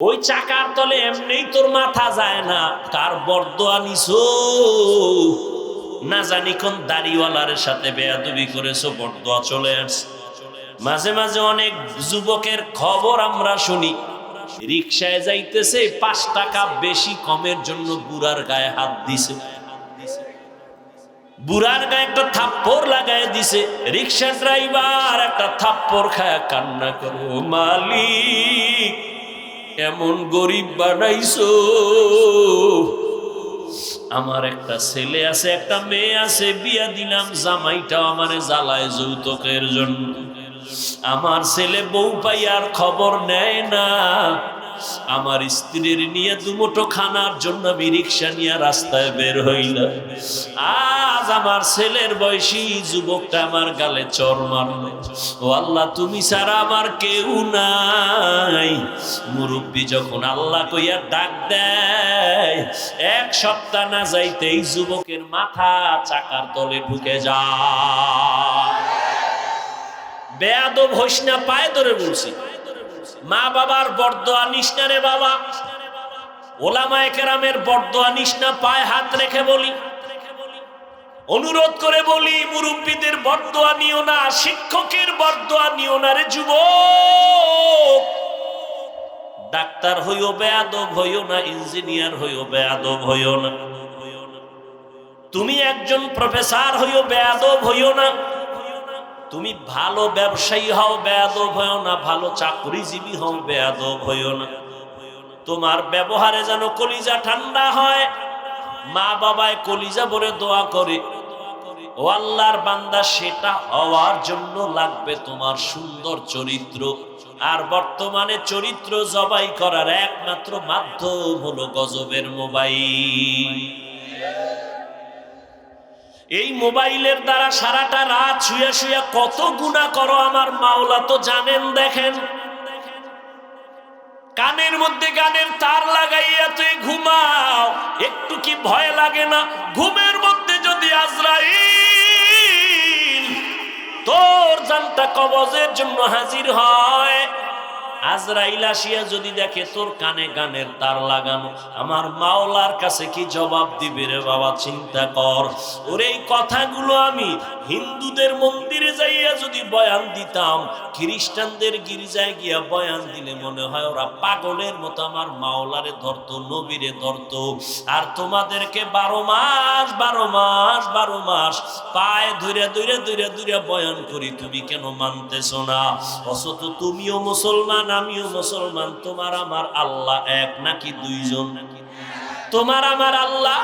ওই চাকার তলে এমনিই তোর মাথা যায় না, কার বরদোয়া নিছো না জানি, কোন দাড়িওয়ালার সাথে বেয়াদবি করেছো, বরদোয়া চলে আসছে। মাঝে মাঝে অনেক যুবকের খবর আমরা শুনি, রিকশায় যাইতেছে 5 টাকা বেশি কমের জন্য বুড়ার গায়ে হাত দিছে, বুড়ার গায়ে একটা থাপ্পড় লাগায় দিছে। রিকশা ড্রাইভার একটা থাপ্পড় খায় কান্না করো, মালিক এমন গরিব বানাইছো, আমার একটা ছেলে আছে একটা মেয়ে আছে, বিয়া দিলাম, জামাইটাও আমারে জ্বালায় যৌতুকের জন্য, আমার ছেলে বউ পাইয়ার খবর নেয় না, আমার স্ত্রীর নিয়ে দুমুঠো খানার জন্য আমি রিক্সা নিয়ে রাস্তায় বের হইলাম, আজ আমার ছেলের বয়সী যুবকটা আমার গালে চড় মারলো, ও আল্লাহ তুমি ছাড়া আমার কেউ নাই। মুরব্বী যখন আল্লাহ কইয়া ডাক দেয়, 1 সপ্তাহ না যাইতেই যুবকের মাথা চাকার তলে ঢুকে যায়। বেয়াদব হইস না, পায়ে ধরে বলছি, মা বাবার বরদোয়া নিস না রে বাবা, ওলামায়ে কেরামের বরদোয়া নিস না, পায়ে হাত রেখে বলি, অনুরোধ করে বলি, মুরব্বীদের বরদোয়া নিও না, শিক্ষকের বরদোয়া নিও না রে যুবক। ডাক্তার হইও বেয়াদব হইও না, ইঞ্জিনিয়ার হইও বেয়াদব হইও না, তুমি একজন প্রফেসর হইও বেয়াদব হইও না, তুমি ভালো ব্যবসায়ী হও বেয়াদব হইও না, ভালো চাকরিজীবী হও বেয়াদব হইও না, তোমার ব্যবহারে যেন কলিজা ঠান্ডা হয়, মা বাবায় কলিজা ভরে দোয়া করে, ও আল্লাহর বান্দা সেটা হওয়ার জন্য লাগবে তোমার সুন্দর চরিত্র। আর বর্তমানে চরিত্র জবাই করার একমাত্র মাধ্যম হলো গজবের মোবাইল। এই মোবাইলের দ্বারা সারাটা রাত শুয়ে শুয়ে কত গুনাহ করো আমার মাওলা তো জানেন। দেখেন, কানের মধ্যে গানের তার লাগাইয়া তুই ঘুমাও, একটু কি ভয় লাগে না? ঘুমের মধ্যে যদি আজরাইল তোর জানটা কবজের জন্য হাজির হয়, আজরাইল আসিয়া যদি দেখে তোর কানে গানের তার লাগানো, আমার মাওলার কাছে কি জবাব দিবে রে বাবা? চিন্তা কর। ওর এই কথাগুলো আমি হিন্দুদের মন্দিরে যাইয়া যদি বয়ান দিতাম, খ্রিস্টানদের গির্জায় গিয়া বয়ান দিলে মনে হয় ওরা পাগলের মতো আমার মাওলারে ধরতো, নবীরে ধরতো। আর তোমাদেরকে 12 মাস পায়ে ধরে বয়ান করি, তুমি কেন মানতেছো না? অথচ তুমিও মুসলমান, আমিও মুসলমান, তোমার আমার আল্লাহ এক নাকি দুইজন? তোমার আমার আল্লাহ,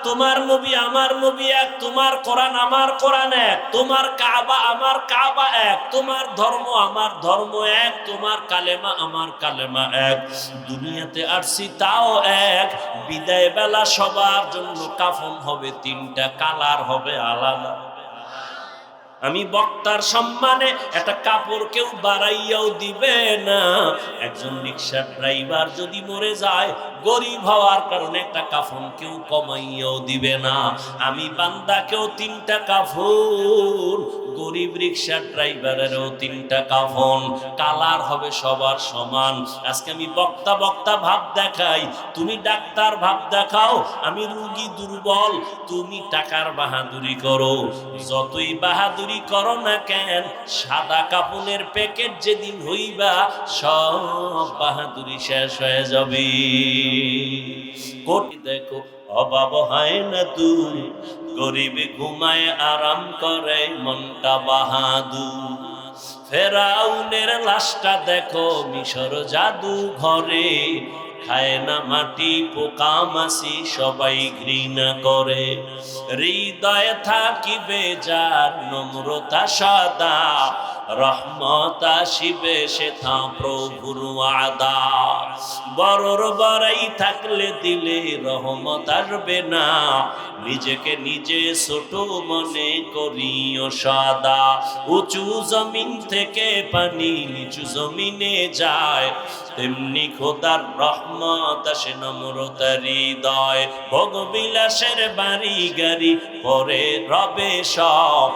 তোমার নবী আমার নবী এক, তোমার কোরআন আমার কোরআন এক, তোমার কাবা আমার কাবা এক, তোমার ধর্ম আমার ধর্ম এক, তোমার কালেমা আমার কালেমা এক। দুনিয়াতে আসছি তাও এক। বিদায় বেলা সবার জন্য কাফন হবে 3টা, কালার হবে আলাদা। আমি বক্তার সম্মানে একটা কাপড় কেউ বাড়াইয়াও দিবে না। একজন রিকশা ড্রাইভার যদি মরে যায়, গরিব হওয়ার কারণে একটা কাফন কেউ কমাইয়াও দিবে না। আমি বান্দাকেও 3টা কাফন, গরিব রিকশা ড্রাইভারেরও 3টা কাফন, কালার হবে সবার সমান। আজকে আমি বক্তা ভাব দেখাই, তুমি ডাক্তার ভাব দেখাও, আমি রোগী দুর্বল, তুমি টাকার বাহাদুরি করো। যতই বাহাদুরি করো না কেন, সাদা কাপনের প্যাকেট যেদিন হইবা সব বাহাদুরি শেষ হয়ে যাবে। কোটি দেখো অভাব হয় না দূর, গরিবে ঘুমায় আরাম করে মনটা বাহাদুর। ফেরাউনের লাশটা দেখো মিশর জাদু ঘরে, খায় না মাটি পোকা মাছি সবাই ঘৃণা করে। হৃদয়ে থাকিবে যার নম্রতা সদা, রহমত আসিবে সেথা প্রভুর ওয়াদা। বড়র বড়াই থাকলে দিলে রহমত আসবে না, নিজেকে নিজে ছোট মনে করিও সদা। উঁচু জমিন থেকে পানি নিচু জমিনে যায়, তেমনি খোদার রহমত আসে নম্রতার হৃদয়। ভোগবিলাসের বাড়ি গাড়ি পরে রবে সব,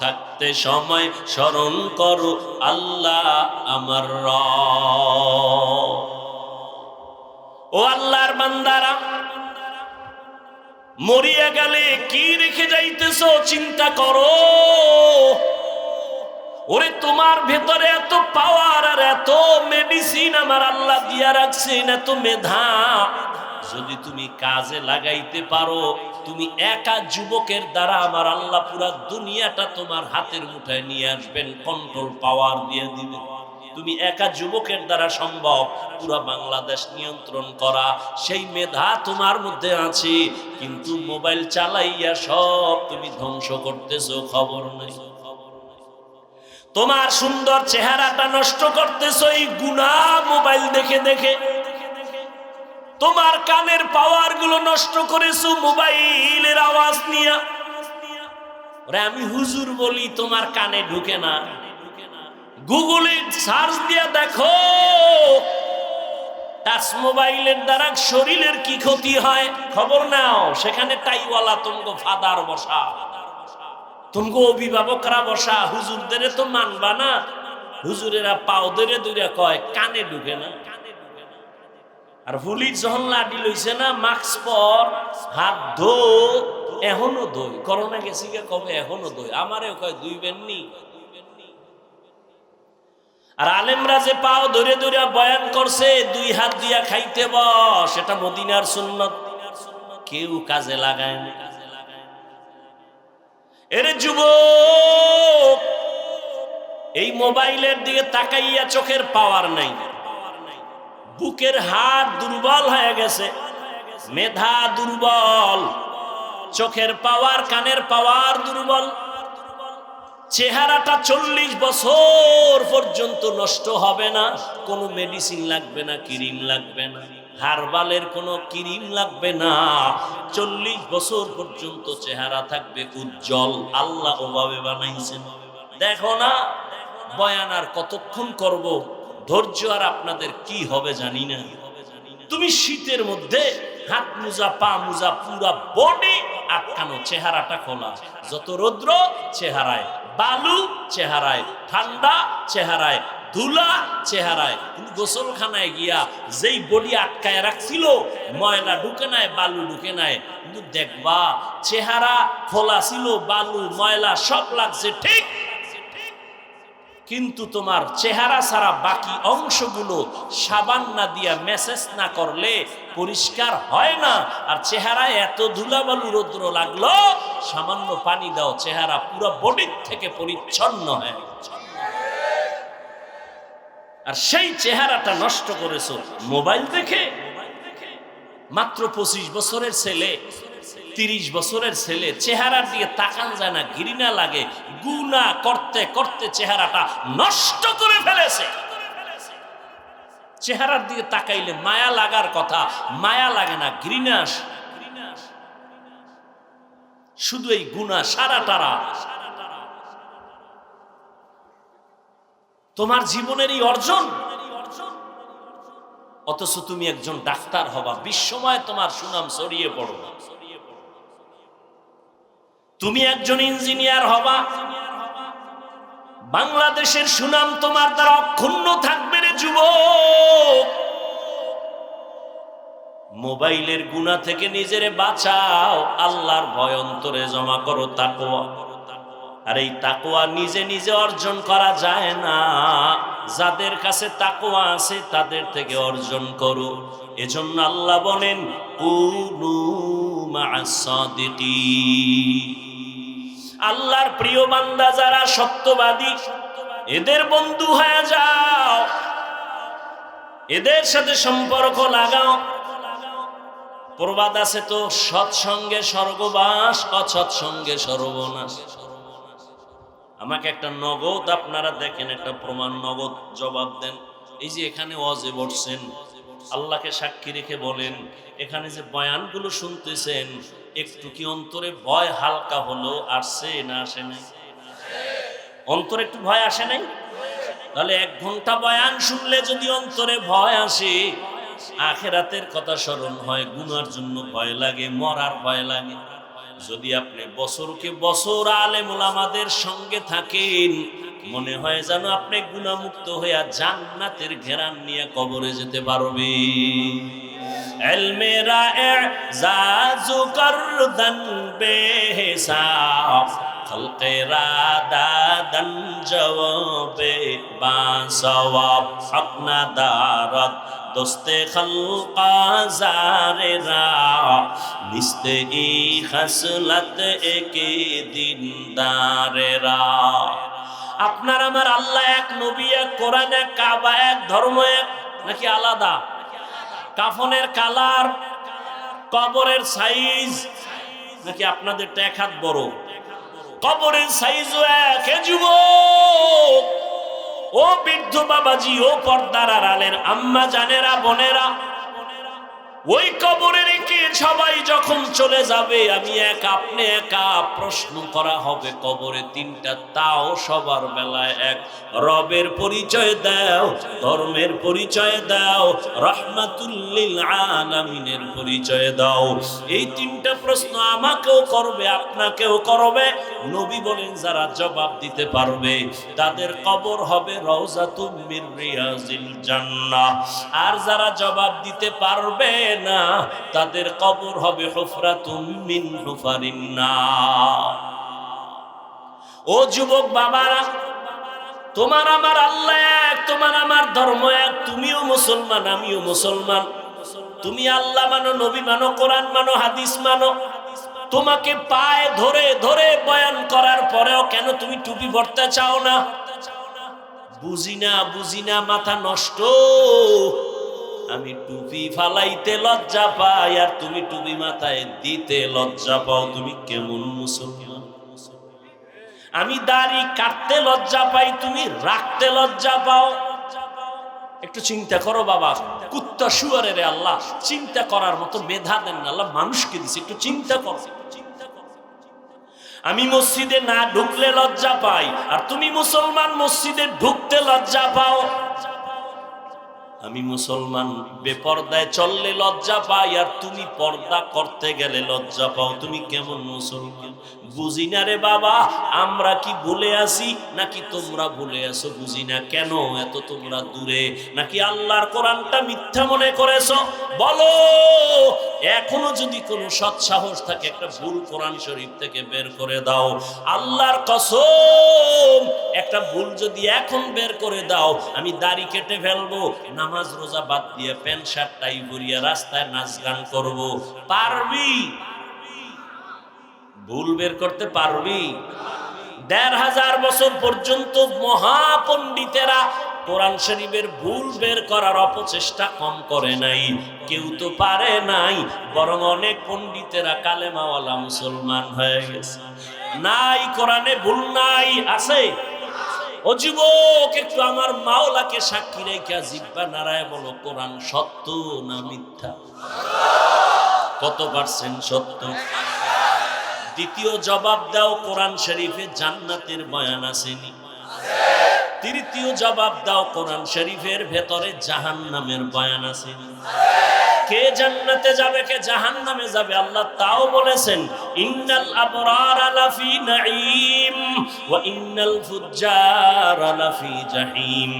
থাকতে সময় স্মরণ করো আল্লাহ আমার রব। ও আল্লাহর বান্দারা, মরিয়া গেলে কি রেখে যাইতেছো চিন্তা করো। ওরে তোমার ভেতরে এত পাওয়ার আর এত মেডিসিন আমার আল্লাহ দিয়া রাখছেন, এত মেধা, যদি তুমি কাজে লাগাইতে পারো, তুমি একা যুবকের দ্বারা আমার আল্লাহ পুরা দুনিয়াটা তোমার হাতের মুঠায় নিয়ে আসবেন, কন্ট্রোল পাওয়ার দিয়ে দিবেন। তুমি একা যুবকের দ্বারা সম্ভব পুরা বাংলাদেশ নিয়ন্ত্রণ করা, সেই মেধা তোমার মধ্যে আছে, কিন্তু মোবাইল চালাইয়া সব তুমি ধ্বংস করতেছো, খবর নাই। তোমার সুন্দর চেহারাটা নষ্ট করতেছো এই গুনাহ মোবাইল দেখে দেখে। তোমার কানের পাওয়ার গুলো নষ্ট করেছো মোবাইলের আওয়াজ নিয়ে। ওরে আমি হুজুর বলি, তোমার কানে ঢুকে না। গুগলে সার্চ দিয়া দেখো টাচ মোবাইলের দ্বারা শরীরের কি ক্ষতি হয়, খবর নাও। সেখানে টাইওয়ালা তুমগো ফাদার বসা, তুমগো অভিভাবকরা বসা, হুজুরদের তো মানবা না। হুজুরেরা পাও ধরে দূরে কয় কানে ঢুকে না। আর পুলিশ যখন লাঠি লইছে না, মাস্ক পর, হাত ধো, এখনো ধোই, করোনা গেছি গে কবে, এখনো ধোই, আমারেও কয় ধুইবেন নি। আর আলেমরা যে পাও ধরে ধরে বয়ান করছে, দুই হাত দিয়া খাইতে বস, এটা মদিনার সুন্নত, কেউ কাজে লাগায় না। এরে যুবক, এই মোবাইলের দিকে তাকাইয়া চোখের পাওয়ার নাই, বুকের হাড় দুর্বল হয়ে গেছে, মেধা দুর্বল, চোখের পাওয়ার, কানের পাওয়ার দুর্বল, চেহারাটা 40 বছর পর্যন্ত নষ্ট হবে না, কোনো মেডিসিন লাগবে না, ক্রিম লাগবে না, হারবালের কোনো ক্রিম লাগবে না, 40 বছর পর্যন্ত চেহারা থাকবে উজ্জ্বল। আল্লাহ ওভাবে বানাইছেন। দেখো না বয়ান আর কতক্ষণ করব, ধৈর্য আর আপনাদের কি হবে জানি না। তুমি শীতের মধ্যে হাত মোজা, পা মোজা, পুরা বডি আটকানো, চেহারাটা খোলা, যত রৌদ্র চেহারায়, বালু চেহারায়, ঠান্ডা চেহারায়, ধুলা চেহারায়, কিন্তু গোসলখানায় গিয়া যেই বডি আটকায় রাখছিল, ময়লা ঢুকে নাই, বালু ঢুকে নাই, কিন্তু দেখবা চেহারা খোলা ছিল, বালু ময়লা সব লাগছে ঠিক, কিন্তু তোমার চেহারা ছাড়া বাকি অংশগুলো সাবান না দিয়া মেসেজ না করলে পরিষ্কার হয় না। আর চেহারায় এত ধুলাবালু রৌদ্র লাগলো, সামান্য পানি দাও, চেহারা পুরো বডির থেকে পরিচ্ছন্ন হয়। আর সেই চেহারাটা নষ্ট করেছো মোবাইল দেখে। মাত্র 25 বছরের ছেলে, 30 বছরের ছেলে, চেহারার দিকে তাকান যায় না, ঘৃণা লাগে, গুনাহ করতে করতে চেহারাটা নষ্ট করে ফেলেছে। চেহারার দিকে তাকাইলে মায়া লাগার কথা, মায়া লাগে না, ঘৃণা আসে। শুধু এই গুনাহ সারাটারা তোমার জীবনের এই অর্জন, অথচ তুমি একজন ডাক্তার হবা, বিশ্বময় তোমার সুনাম ছড়িয়ে পড়বা। তুমি একজন ইঞ্জিনিয়ার হবা, বাংলাদেশের সুনাম তোমার দ্বারা অক্ষুণ্ণ থাকবে রে যুবক। মোবাইলের গুনাহ থেকে নিজেরে বাঁচাও, আল্লাহর ভয় অন্তরে জমা করো, তাকওয়া। আর এই তাকওয়া নিজে নিজে অর্জন করা যায় না, যাদের কাছে তাকওয়া আছে তাদের থেকে অর্জন করো। এজন্য আল্লাহ বলেন কুনু মা'আস সাদিকিন। আল্লাহর প্রিয় বান্দা যারা সত্যবাদী, এদের বন্ধু হয়ে যাও, এদের সাথে সম্পর্ক লাগাও। প্রবাদ আছে তো, সৎসঙ্গে স্বর্গবাস, অসৎসঙ্গে সর্বনাশ। আমাকে একটা নগদ আপনারা দেখেন, একটা প্রমাণ নগদ জবাব দেন। এই যে এখানে ওয়াজে বসছেন, আল্লাহকে সাক্ষী রেখে বলেন, এখানে যে বয়ানগুলো শুনতেছেন, একটু কি অন্তরে ভয় হালকা হলো আসছে না আসে নাই? অন্তরে একটু ভয় আসে নাই? তাহলে 1 ঘন্টা বয়ান শুনলে যদি অন্তরে ভয় আসে, আখিরাতের কথা স্মরণ হয়, গুনার জন্য ভয় লাগে, মরার ভয় লাগে, যদি আপনি বছরকে বছর আলেম ওলামাদের সঙ্গে থাকেন, মনে হয় যেন আপনি গুনাহমুক্ত হইয়া জান্নাতের ঘেরান নিয়ে কবরে যেতে পারবেন। ইলমেরা ইজাজু করদান বেহিসাব, খলকেরা দাদান জওয়াবে বাসওয়াব, হকনা দারত দোস্তে খলকা জারেরা, নিস্তে ই খসলত একে দিনদারেরা। আপনার আমার আল্লাহ এক, নবী এক, কোরআন এক, কাবা এক, ধর্ম এক, নাকি আলাদা? কাফনের কালার, কবরের সাইজ নাকি আপনাদেরটা এক হাত বড়? কবরের সাইজও এক। হে যুবক, ও বৃদ্ধ বাবাজি, ও পর্দার আড়ালের আম্মা জানেরা, বোনেরা, ওই কবরে রেখে সবাই যখন চলে যাবে, আমি এক, আপনি একা, প্রশ্ন করা হবে কবরে তিনটা, তাও সবার বেলায় এক। রবের পরিচয় দাও, ধর্মের পরিচয় দাও, রাহমাতুল লিল আলামিনের পরিচয় দাও। এই তিনটা প্রশ্ন আমাকেও করবে, আপনাকেও করবে। নবী বলেন যারা জবাব দিতে পারবে তাদের কবর হবে রওজাতুম মির রিয়াজিল জান্নাহ, আর যারা জবাব দিতে পারবে না তাদের কবর হবে হুফরাতুম মিন হুফারিন নার। ও যুবক বাবারা, তোমার আমার আল্লাহ এক, তোমার আমার ধর্ম এক, তুমিও মুসলমান আমিও মুসলমান। তুমি আল্লাহ মানো, নবী মানো, কোরআন মানো, হাদিস মানো। তোমাকে পায়ে ধরে ধরে বয়ান করার পরেও কেন তুমি টুপি পরতে চাও না? বুঝি না, বুঝি না, মাথা নষ্ট। আমি টুপি ফালাইতে লজ্জা পাই আর তুমি টুপি মাথায় দিতে লজ্জা পাও। তুমি কেমন মুসলমান? আমি দাড়ি কাটতে লজ্জা পাই, তুমি রাখতে লজ্জা পাও। একটু চিন্তা করো বাবা, কুত্তা শুয়ারের আল্লাহ চিন্তা করার মতো মেধা দেন না, আল্লাহ মানুষকে দিছে, একটু চিন্তা করো। আমি মসজিদে না ঢুকলে লজ্জা পাই আর তুমি মুসলমান মসজিদে ঢুকতে লজ্জা পাও। আমি মুসলমান বেপর্দায় চললে লজ্জা পাই আর তুমি পর্দা করতে গেলে লজ্জা পাও। তুমি কেমন মুসলমান? বুঝি না রে বাবা, আমরা কি ভুলে আসি নাকি তোমরা ভুলে আসো? বুঝি না কেন এত তোমরা দূরে, নাকি আল্লাহর কোরআনটা মিথ্যা মনে করেছো? বলো, এখনো যদি কোনো সৎসাহস থাকে একটা ভুল কোরআন শরীফ থেকে বের করে দাও। আল্লাহর কসম, একটা ভুল যদি এখন বের করে দাও, আমি দাড়ি কেটে ফেলবো, নামাজ রোজা বাদ দিয়ে প্যান্ট শার্ট টাই পরিয়ে রাস্তায় নাচ গান করব। পারবি? ভুল বের করতে পারবি? ১৫০০ বছর পর্যন্ত মহাপণ্ডিতেরা কোরআন শরীফের ভুল বের করার অপচেষ্টা কম করে নাই। কেউ তো পারে নাই, বরং অনেক পণ্ডিতেরা কালেমাওয়ালা মুসলমান হয়ে গেছে। নাই কোরআনে ভুল নাই, আছে? ও যুবক, একটু আমার মাওলাকে সাক্ষী রেখে জিহ্বা নাড়ায় বলো, কোরআন সত্য না মিথ্যা? কত পার্সেন্ট সত্য? দ্বিতীয় জবাব দাও, কোরআন শরীফে জান্নাতের বয়ান আসেনি? তৃতীয় জবাব দাও, কোরআন শরীফের ভেতরে জাহান্নামের বয়ান আসেনি? কে জান্নাতে যাবে, কে জাহান্নামে যাবে আল্লাহ তাও বলেছেন, ইন্নাল আবরারা লাফি নাঈম ওয়া ইন্নাল ফুজ্জারা লাফি জাহিম।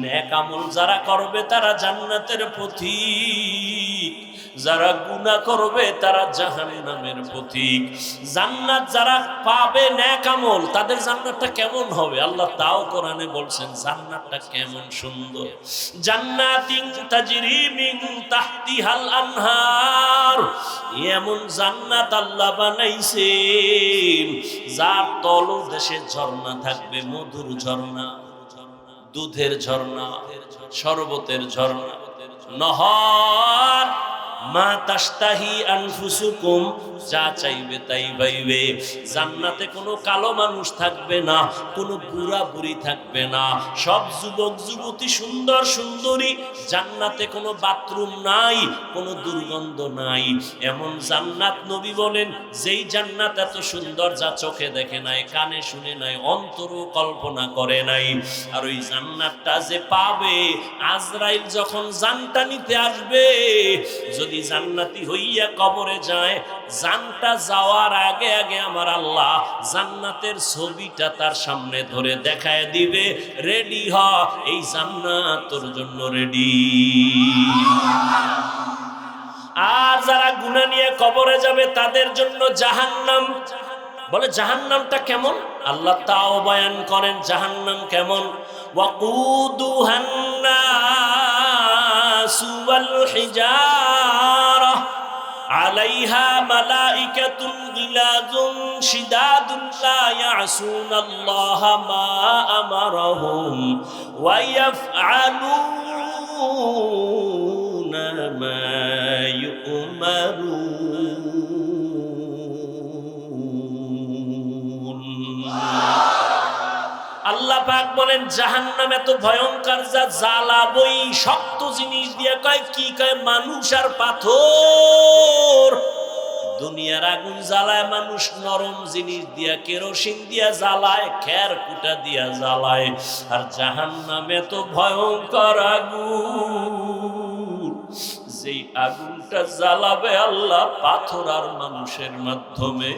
নেক আমল যারা করবে তারা জান্নাতের পথিক, যারা গুনাহ করবে তারা জাহান্নামের পথিক। জান্নাত যারা পাবে নেক আমল, তাদের জান্নাতটা কেমন হবে আল্লাহ তাও কোরআনে বলছেন। জান্নাতটা কেমন সুন্দর! জান্নাতিন তাজরি মিন তাহতিহাল আনহার, এমন জান্নাত আল্লাহ বানাইছেন যার তলদেশে ঝর্ণা থাকবে, মধুর ঝর্ণা, দুধের ঝর্ণা, শরবতের ঝর্ণা, নহর। মা তাশতাহি আনফুসুকুম, যা চাইবে তাই পাইবে। জান্নাতে কোনো কালো মানুষ থাকবে না, কোনো বুড়া বুড়ি থাকবে না, সব যুবক যুবতী, সুন্দর সুন্দরী। জান্নাতে কোনো বাথরুম নাই, কোনো দুর্গন্ধ নাই। এমন জান্নাত নবী বলেন, যেই জান্নাত এত সুন্দর যা চোখে দেখে নাই, কানে শুনে নাই, অন্তরও কল্পনা করে নাই। আর ওই জান্নাতটা যে পাবে, আজরাইল যখন জানটা নিতে আসবে, যদি যদি জান্নাতি হইয়া কবরে যায়, জানটা যাওয়ার আগে আগে আমার আল্লাহ জান্নাতের ছবিটা তার সামনে ধরে দেখায় দিবে, রেডি হ, এই জান্নাত তোর জন্য রেডি। আর যারা গুনাহ নিয়ে কবরে যাবে তাদের জন্য জাহান্নাম। বলে জাহান্নামটা কেমন? আল্লাহ তাও বয়ান করেন জাহান্নাম কেমন। ওয়াকুদুহান নাসু ওয়াল হিজারা আলাইহা মালাইকাতুন গিলাযুন শিদাদুন লা ইয়াসুনাল্লাহা মা আমারাহুম ওয়া ইয়াফআলুনা মা ইউমারুন। আল্লাহ পাক বলেন জাহান্নাম এত ভয়ঙ্কর, যা জ্বালাবই শক্ত জিনিস দিয়ে, কয় কি কয় মানুষ আর পাথর। দুনিয়ার আগুন জ্বালায় মানুষ নরম জিনিস দিয়া, কেরোসিন দিয়া জ্বালায়, খের কুটা দিয়া জ্বালায়। আর জাহান্নাম এত ভয়ঙ্কর আগুন, যেই আগুনটা জ্বালাবে আল্লাহ পাথর আর মানুষের মাধ্যমে।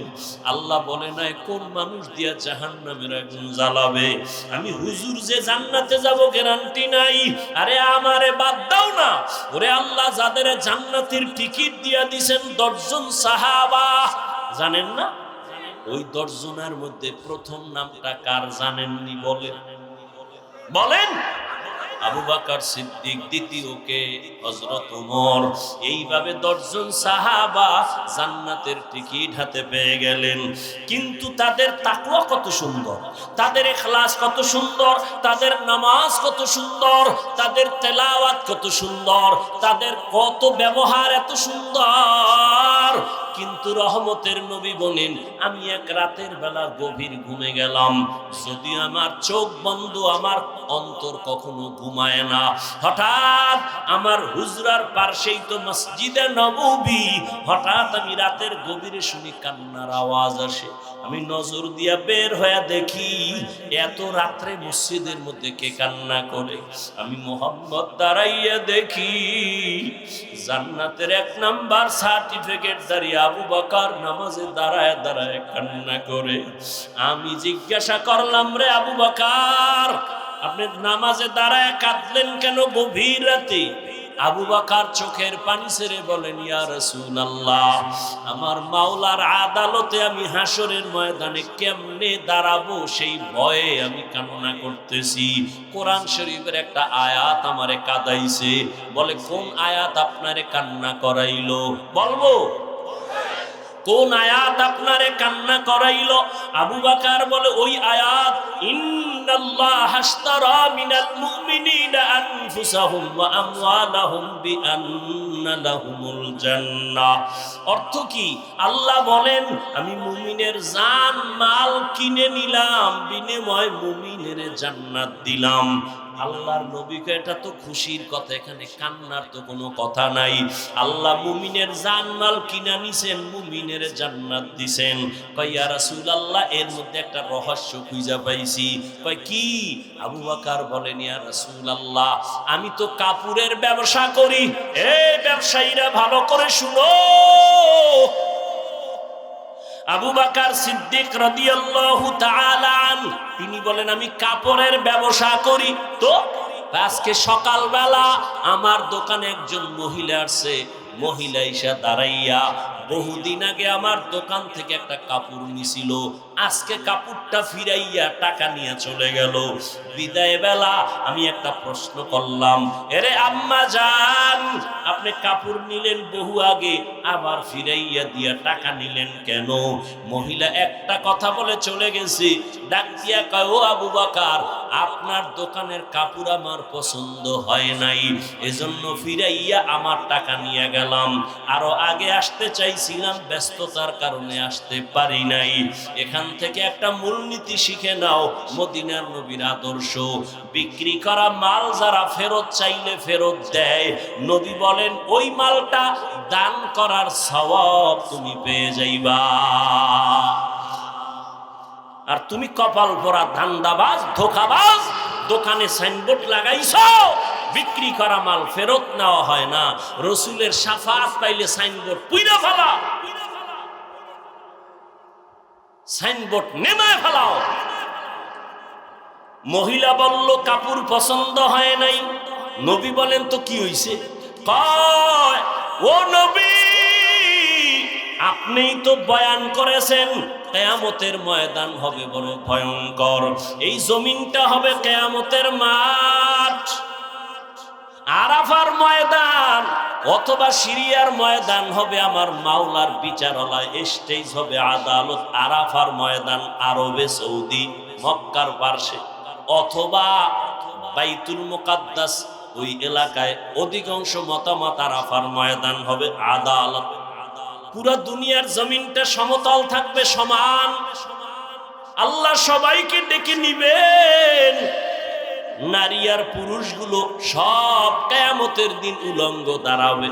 আল্লাহ বলে নাই কোন মানুষ দিয়া জাহান্নামের আগুন জ্বালাবে। আমি হুজুর যে জান্নাতে যাব গ্যারান্টি নাই। আরে আমারে বাদ দাও না, ওরে আল্লাহ যাদের জান্নাতের টিকিট দিয়া দিবেন 10 জন সাহাবা, জানেন না? ওই 10 জনের মধ্যে প্রথম নামটা কার জানেননি? বলেন। আবু বকর সিদ্দিক, দ্বিতীয়কে হযরত ওমর। এইভাবে 10 জন সাহাবা জান্নাতের টিকিট হাতে পেয়ে গেলেন। কিন্তু তাদের তাকওয়া কত সুন্দর, তাদের ইখলাস কত সুন্দর, তাদের নামাজ কত সুন্দর, তাদের তেলাওয়াত কত সুন্দর, তাদের কত ব্যবহার এত সুন্দর। কিন্তু রহমতের নবী বলেন আমি এক রাতের বেলা গভীর ঘুমে গেলাম, যদি আমার চোখ বন্ধ, আমার অন্তর কখনো ঘুমায় না। হঠাৎ আমার হুজরার পাশেই তো মসজিদে নববী, হঠাৎ আমি রাতের গভীরে শুনি কান্নার আওয়াজ আসে। আমি নজর দিয়া বের হয়ে দেখি এত রাত্রে মসজিদের মধ্যে কে কান্না করে। আমি মোহাম্মদ দাঁড়াইয়া দেখি জান্নাতের 1 নাম্বার সার্টিফিকেট দাঁড়িয়ে আবু বকর নামাজে দাঁড়ায় দাঁড়ায় কান্না করে। আমি জিজ্ঞাসা করলাম, রে আবু বকর, আপনি নামাজে দাঁড়ায় কাঁদলেন কেন গভীর রাতে? আবু বকর চোখের পানি ছেড়ে বলেন, ইয়া রাসূলুল্লাহ, আমার মাওলার আদালতে আমি হাসরের ময়দানে কেমনে দাঁড়াবো সেই ভয়ে আমি কান্না করতেছি। কোরআন শরীফের একটা আয়াত আমারে কাঁদাইছে। বলে কোন আয়াত আপনারে কান্না করাইলো? বলবো কোন আয়াত আপনারে কান্না করাইলো? আবু বকর বলে ওই আয়াত, ইন্নাল্লাহ আশতারা মিনাল মুমিনিনা আনফুসাহুম ওয়া আমওয়ালাহুম বিআন্না লাহুমুল জান্নাহ। অর্থ কি? আল্লাহ বলেন আমি মুমিনের জান মাল কিনে নিলাম, বিনিময়ে মুমিনের জান্নাত দিলাম। আল্লাহর নবীকে এটা তো খুশির কথা, এখানে কান্নার তো কোনো কথা নাই। আল্লাহ মুমিনের জানমাল কিনা নিছেন, মুমিনের জান্নাত দিছেন। কয় ইয়া রাসূলুল্লাহ, এর মধ্যে একটা রহস্য খুঁজে পাইছি। কয় কি? আবু বকর বলেন, ইয়া রাসূলুল্লাহ, আমি তো কাপড়ের ব্যবসা করি। এই ব্যবসায়ীরা ভালো করে শুনো। আবু বকর সিদ্দিক রাদিয়াল্লাহু তাআলা আনহু তিনি বলেন আমি কাপড়ের ব্যবসা করি। তো আজকে সকালবেলা আমার দোকানে একজন মহিলা আসছে। মহিলা এসে দাঁড়াইয়া বহুদিন আগে আমার দোকান থেকে একটা কাপড় নিছিল, আজকে কাপড়টা ফিরাইয়া টাকা নিয়ে চলে গেল। বিদায় বেলা আমি একটা প্রশ্ন করলাম, এরে আম্মা জান, আপনি কাপড় নিলেন বহু আগে, আবার ফিরাইয়া দিয়া টাকা নিলেন কেন? মহিলা একটা কথা বলে চলে গেছে। ডাক দিয়া কয়, ও আবু বকর, আপনার দোকানের কাপড় আমার পছন্দ হয় নাই, এজন্য ফিরাইয়া আমার টাকা নিয়ে গেলাম। আরো আগে আসতে চাইছিলাম, ব্যস্ততার কারণে আসতে পারি নাই। এখান থেকে একটা মূলনীতি শিখে নাও, মদিনার নবীর আদর্শ। বিক্রি করা মাল যারা ফেরত চাইলে ফেরত দেয়, নবী বলেন ওই মালটা দান করার সওয়াব তুমি পেয়ে যাইবা। আর তুমি কপাল ভরা ধান্দাবাজ, ধোঁকাবাজ, দোকানে সাইনবোর্ড লাগাইছো, বিক্রি করা মাল ফেরত নেওয়া হয় না। রসুলের শাফাত পাইলে সাইনবোর্ড পুইরা ফেলা, সাইনবোর্ড নেমায় ফেলাও। মহিলা বলল কাপড় পছন্দ হয় নাই। নবী বলেন তো কি হইছে? কয় ও নবী, আপনিই তো বয়ান করেছেন কিয়ামতের ময়দান হবে বড় ভয়ঙ্কর, এই জমিনটা হবে কিয়ামতের মাঠ। আরাফার ময়দান অথবা সিরিয়ার ময়দান হবে আমার মাওলার বিচারালয়, স্টেজ হবে আদালত। আরাফার ময়দান আরবে সৌদি মক্কার পার্শ্বে অথবা বাইতুল মুকাদ্দাস ওই এলাকায় অধিকাংশ মতামত আরাফার ময়দান হবে আদালত। পুরা দুনিয়ার জমিনটা সমতল থাকবে, সমান। আল্লাহ সবাইকে ডেকে নিবেন, নারী আর পুরুষগুলো সব কিয়ামতের দিন উলঙ্গ দাঁড়াবে।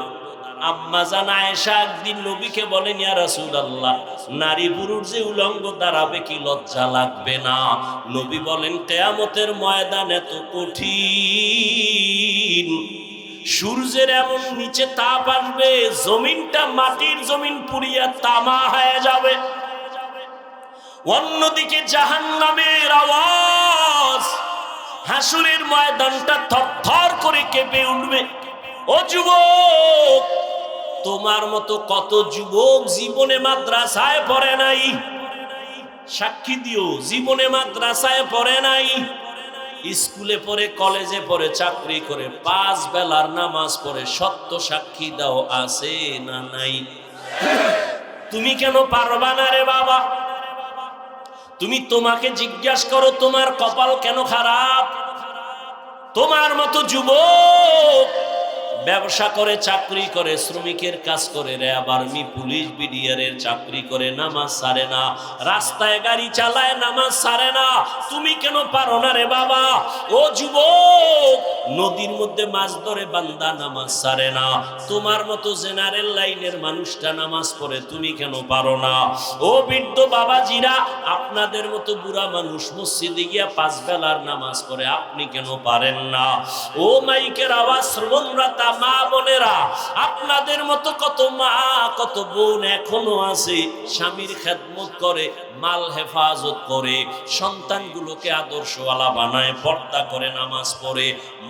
আম্মা জান আয়েশা একদিন নবীকে বলেন, ইয়া রাসূলুল্লাহ, নারী পুরুষ যে উলঙ্গ দাঁড়াবে কি লজ্জা লাগবে না? নবী বলেন, কিয়ামতের ময়দান এত কঠিন, সূর্যের এমন নিচে তাপ আসবে, জমিনটা মাটির জমিন পুড়িয়া তামা হয়ে যাবে। অন্যদিকে জাহান্নামের আওয়াজ, হাসুরের ময়দানটা থরথর করে কেঁপে উঠবে। ও যুবক, তোমার মতো কত যুবক জীবনে মাদ্রাসায় পড়ে নাই, সাক্ষী দিও, জীবনে মাদ্রাসায় পড়ে নাই, স্কুলে পড়ে, কলেজে পড়ে, চাকরি করে, 5 বেলার নামাজ পড়ে, সত্য সাক্ষী দাও আছে না নাই? তুমি কেন পারবা না রে বাবা? তুমি তোমাকে জিজ্ঞাসা করো, তোমার কপাল কেন খারাপ? তোমার মতো যুবক ব্যবসা করে, চাকরি করে, শ্রমিকের কাজ করে, র্যাব, আর্মি, পুলিশ, বিডিআরের চাকরি করে, নামাজ ছাড়ে না, রাস্তায় গাড়ি চালায়, নামাজ ছাড়ে না। তুমি কেন পারো না রে বাবা? ও যুবক, নদীর মধ্যে মাছ ধরে বান্দা নামাজ ছাড়ে না, তোমার মতো জেনারেল লাইনের মানুষটা নামাজ পড়ে, তুমি কেন পারো না? ও বৃদ্ধ বাবাজিরা, আপনাদের মতো বুড়া মানুষ মসজিদে গিয়া 5 বেলার নামাজ পড়ে, আপনি কেন পারেন না? ও মাইকের আওয়াজ শ্রবণরতা মা বোনেরা, আপনাদের মতো কত মা, কত বোন এখনো আছে, স্বামীর খেদমত করে, মাল হেফাজত করে, সন্তানগুলোকে আদর্শওয়ালা বানায়, পর্দা করে, নামাজ পড়ে,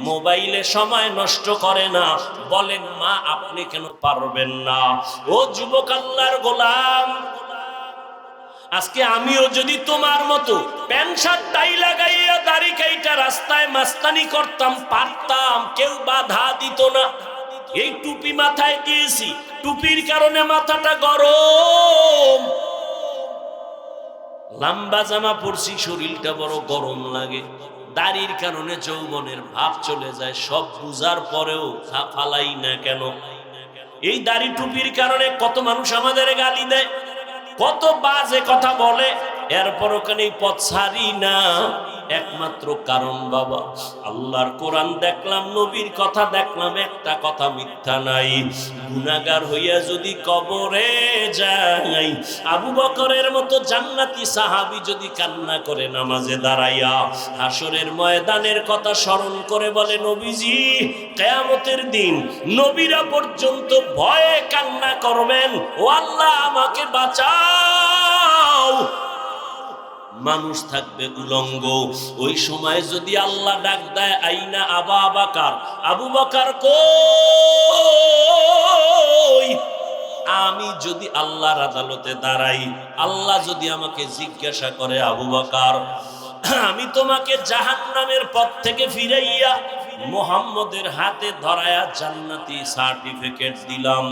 মোবাইলে সময় নষ্ট করে না। বলেন মা, আপনি কেন পারবেন না? ও যুবক আল্লাহর গোলাম, আজকে আমিও যদি তোমার মতো প্যান্ট শার্ট টাই লাগাইয়া দাড়ি কাইটা রাস্তায় মাস্তানি করতাম, পারতাম, কেউ বাধা দিত না। এই টুপি মাথায় দিয়েছি, টুপির কারণে মাথাটা গরম, লম্বা জামা পরছি, শরীরটা বড় গরম লাগে, দাড়ির কারণে যৌবনের ভাব চলে যায়। সব বুঝার পরেও ফালাই না কেন? এই দাড়ি টুপির কারণে কত মানুষ আমাদের গালি দেয়, কত বাজে কথা বলে, এরপর ওখানে পথ ছাড়ি না। একমাত্র কারণ বাবা, আল্লাহর কোরআন দেখলাম, নবীর কথা দেখলাম, একটা কথা মিথ্যা নাই। গুনাহগার হইয়া যদি কবরে যাই, আবু বকরের মতো জান্নাতি সাহাবী যদি কান্না করে নামাজে দাঁড়াইয়া, হাসরের ময়দানের কথা স্মরণ করে বলে, নবীজি কিয়ামতের দিন নবীরা পর্যন্ত ভয়ে কান্না করবেন, ও আল্লাহ আমাকে বাঁচাও। মানুষ থাকবে উলঙ্গ, ওই সময় যদি আল্লাহ ডাক দেয়, আইনা আবা বাকার, আবু বকর কই? আমি যদি আল্লাহর আদালতে দাঁড়াই, আল্লাহ যদি আমাকে জিজ্ঞাসা করে, আবু বকর, আমি তোমাকে জাহান্নামের পথ থেকে ফিরাইয়া মুহাম্মদের হাতে ধরায়া জান্নাতি সার্টিফিকেট দিলাম,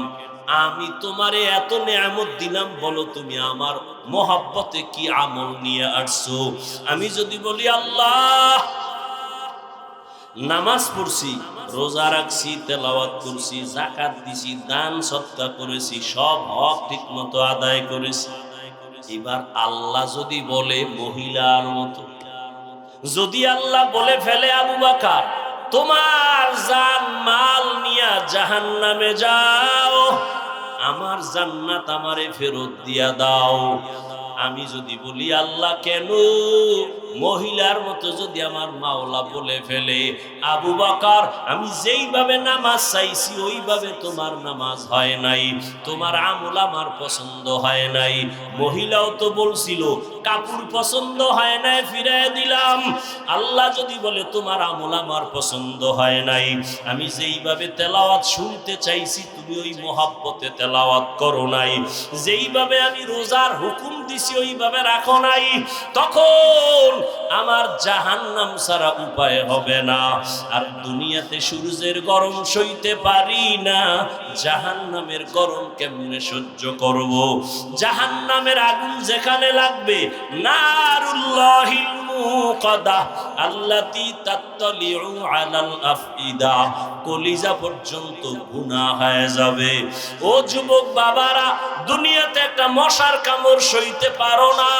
আমি তোমারে এত নেয়ামত দিলাম, বলো তুমি আমার মোহাব্বতে কি আমল নিয়ে আসছো? আমি যদি বলি, আল্লাহ নামাজ পড়ছি, রোজা রাখছি, তেলাওয়াত করছি, যাকাত দিছি, দান সদকা করেছি, সব হক ঠিক মতো আদায় করেছি, এবার আল্লাহ যদি বলে মহিলার মতো, যদি আল্লাহ বলে ফেলে, আবু বকর তোমার জান মাল নিয়া জাহান্নামে যাও, আমার জান্নাত আমারে ফেরত দিয়া দাও। আমি যদি বলি, আল্লাহ কেন? মহিলার মতো যদি আমার মাওলা বলে ফেলে, আবু বকর আমি যেইভাবে নামাজ চাইছি ওইভাবে তোমার নামাজ হয় নাই, তোমার আমল আমার পছন্দ হয় নাই। মহিলাও তো বলছিল কাপড় পছন্দ হয় নাই, ফিরায় দিলাম। আল্লাহ যদি বলে তোমার আমল আমার পছন্দ হয় নাই, আমি যেইভাবে তেলাওয়াত শুনতে চাইছি তুমি ওই মহাব্বতে তেলাওয়াত করো নাই, যেইভাবে আমি রোজার হুকুম দিছি ওইভাবে রাখো নাই, তখন আমার জাহান্নাম ছাড়া উপায় হবে না। আর দুনিয়াতে সূর্যের গরম সইতে পারি না, জাহান্নামের গরম কেমনে সহ্য করব? জাহান্নামের আগুন যেখানে লাগবে, নারুল্লাহিল মুকাদা আল্লাতী তাত্তালিউ আলাল আফইদা, কলিজা পর্যন্ত গুনাহ হয়ে যাবে। ও যুবক বাবারা, দুনিয়াতে একটা মশার কামড় সইতে পারো না,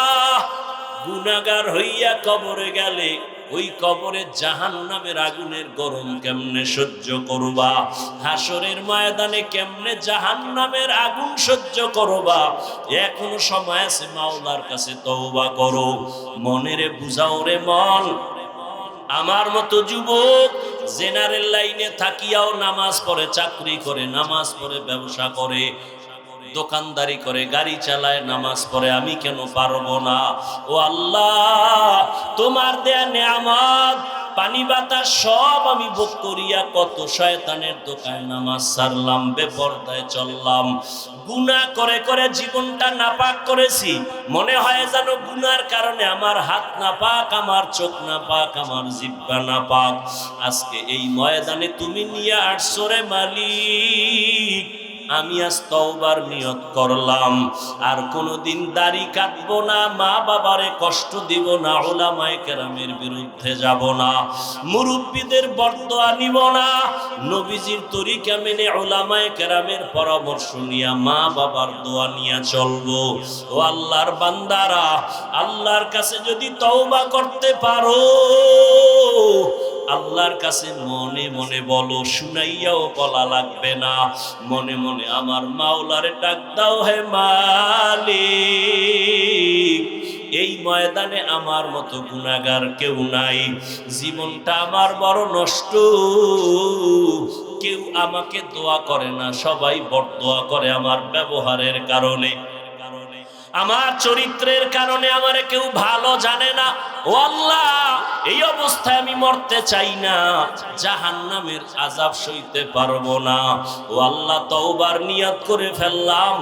গুনাহগার হইয়া কবরে গেলে ওই কবরে জাহান্নামের আগুনের গরম কেমনে সহ্য করবা? হাসরের ময়দানে কেমনে জাহান্নামের আগুন সহ্য করবা? এখনো সময় আছে, মাওলার কাছে তওবা করো, মনেরে বুঝাও রে মন। আমার মতো যুবক জেনারেল লাইনে থাকিয়াও নামাজ পড়ে, চাকরি করে, নামাজ পড়ে, ব্যবসা করে, দোকানদারি করে, গাড়ি চালায়, নামাজ পড়ে, আমি কেন পারবো না? ও আল্লাহ, তোমার দেয়া নেয়ামত পানি বাতাস সব আমি ভোগ করিয়া কত শয়তানের দোকানে নামাজ ছাড়লাম, বেপরদায় চললাম, গুনাহ করে করে জীবনটা নাপাক করেছি। মনে হয় যেন গুনার কারণে আমার হাত নাপাক, আমার চোখ নাপাক, আমার জিহ্বা নাপাক। আজকে এই ময়দানে তুমি নিয়ে আসছো রে মালিক, আমি আজ তওবার নিয়ত করলাম, আর কোনোদিন দাড়ি কাটবো না, মা বাবারে কষ্ট দিব না, উলামায়ে কেরামের বিরুদ্ধে যাব না, মুরব্বীদের বরদোয়া নিব না, নবীজির তরিকা মেনে উলামায়ে কেরামের পরামর্শ নিয়া মা বাবার দোয়া নিয়ে চলবো। ও আল্লাহর বান্দারা, আল্লাহর কাছে যদি তওবা করতে পারো, আল্লাহর কাছে মনে মনে বলো, শুনাইয়াও বলা লাগবে না, মনে মনে আমার মাওলারে ডাক দাও, হে মালিক, এই ময়দানে আমার মতো গুনাহগার কেউ নাই, জীবনটা আমার বড় নষ্ট, কেউ আমাকে দোয়া করে না, সবাই বরদোয়া করে আমার ব্যবহারের কারণে, আমার চরিত্রের কারণে আমারে কেউ ভালো জানে না। ও আল্লাহ, এই অবস্থায় আমি মরতে চাই না, জাহান্নামের আযাব সইতে পারবো না। ও আল্লাহ, তওবার নিয়ত করে ফেললাম,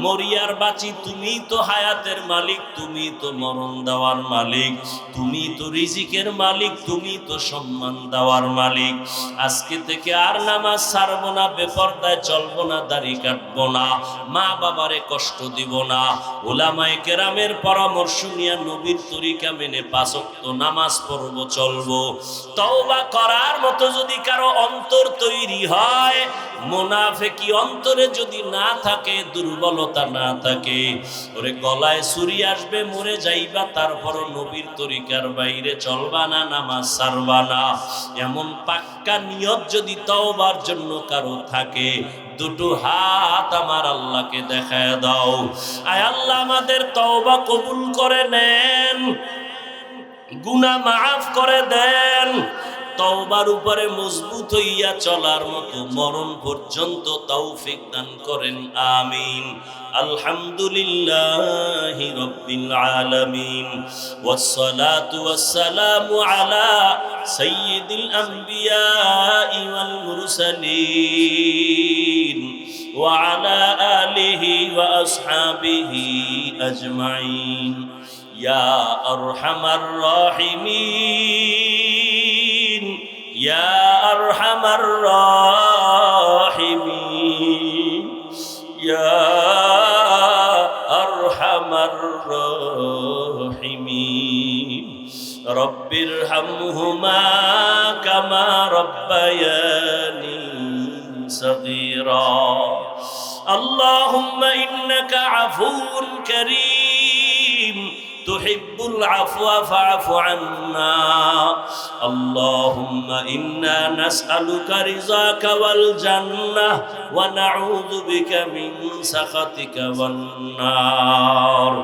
মরিয়ার বাঁচি, তুমি তো হায়াতের মালিক, তুমি তো মরণ দেওয়ার মালিক, তুমি তো রিজিকের মালিক, তুমি তো সম্মান দেওয়ার মালিক। আজকে থেকে আর নামাজ ছাড়বো না, বেপরদায় চলবো না, দাড়ি কাটবো না, মা বাবারে কষ্ট দিব না, উলামায়ে কেরামের পরামর্শ নিয়ে নবীর তরিকা মেনে 5 ওয়াক্ত নামাজ পড়ব, চলবো। তওবা করার মতো যদি কারো অন্তর তৈরি হয়, মুনাফিকি অন্তরে যদি না থাকে, দুর্বলতা না থাকে, ওরে গলায় ছুরি আসবে, মরে যাইবা, তারপরও নবীর তরিকার বাইরে চলবা না, নামাজ ছাড়বা না, এমন পাক্কা নিয়ত যদি তওবার জন্য কারো থাকে, দুটো হাত আমার আল্লাহকে দেখায় দাও। আয় আল্লাহ, আমাদের তওবা কবুল করে নেন, গুনাহ মাফ করে দেন, তওবার উপরে মজবুত হইয়া চলার মতো মরণ পর্যন্ত তৌফিক দান করেন, আমিন। আলহামদুলিল্লাহি রাব্বিল আলামিন, ওয়াসসালাতু ওয়াসসালামু আলা সাইয়্যিদিল আমবিয়াই ওয়াল মুরসালিন ওয়া আলা আলিহি ওয়া আসহাবিহি আজমাইন। ইয়া আরহামার রাহিমিন, ইয়া আরহামার রাহিমিন, ইয়া আরহামার রাহিমিন। রব্বিরহামহুমা কামা রব্বায়ানি সগীরা। আল্লাহুম্মা ইন্নাকা আফুউন কারীম তুহিব্বুল আফওয়া ফাআফু আন্না। আল্লাহুম্মা ইন্না নাসআলুকা রিযাকা ওয়াল জান্নাহ ওয়া নাউযু বিকা মিন সাখাতিকা ওয়ান নার।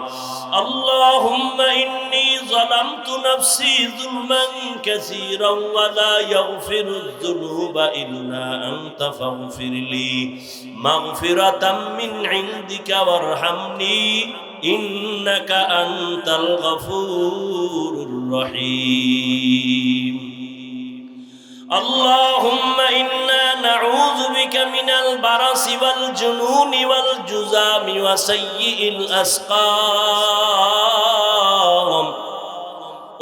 আল্লাহুম্মা ইন্নী যালামতু নাফসি যুলমান কাসীরান ওয়া লা ইয়াগফিরুয যুনুবা ইল্লা আনতা ফাগফিরলি মাগফিরাতাম মিন ইনদিকা ওয়ারহামনি ইন্নাকা আনতাল গফুরুর রহিম। আল্লাহুম্মা ইন্না নাউযু বিকা মিনাল বারাসি ওয়াল জুনুনি ওয়াল জুযামি ওয়া সাইয়্যিল আসকাম।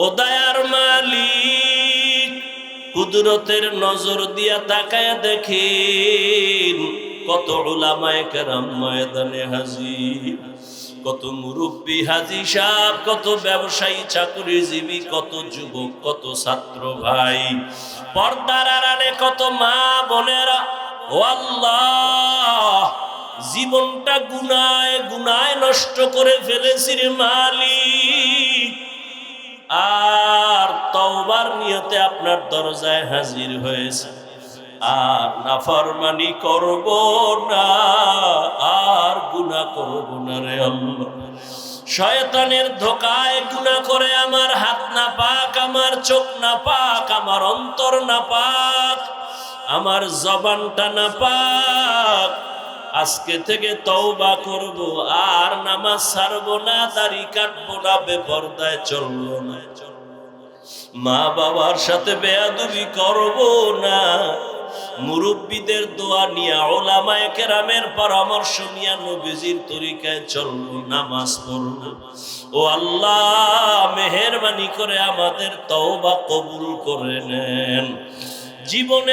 ও দয়ার মালিক, কুদরতের নজর দিয়া তাকায়া দেখেন কত উলামায়ে কেরাম ময়দানে হাজির, কত মুরব্বী হাজী সাহেব, কত ব্যবসায়ী চাকরিজীবী, কত যুবক, কত ছাত্র ভাই, পর্দার আড়ালে কত মা বোনেরা। ও আল্লাহ, জীবনটা গুনায় গুনায় নষ্ট করে ফেলেছি রে মালিক, আর তওবার নিয়তে আপনার দরজায় হাজির হয়েছে, আর নাফরমানি করব না, আর গুনাহ করব না রে আল্লাহ। শয়তানের ধোকায় গুনাহ করে আমার হাত না পাক, আমার চোখ না পাক, আমার অন্তর না পাক, আমার জবানটা না পাক। আজকে থেকে তওবা করব, আর নামাজ ছাড়বো না, দাড়ি কাটবো না, বেপরদায় চলবো না, মা বাবার সাথে বেয়াদবি করব না, মুরব্বীদের দোয়া নিয়া, উলামায়ে কেরামের পরামর্শ নিয়া নবীজির তরিকায় চলবো, নামাজ পড়বো। ও আল্লাহ, মেহেরবানি করে আমাদের তওবা কবুল করে নেন। জীবনে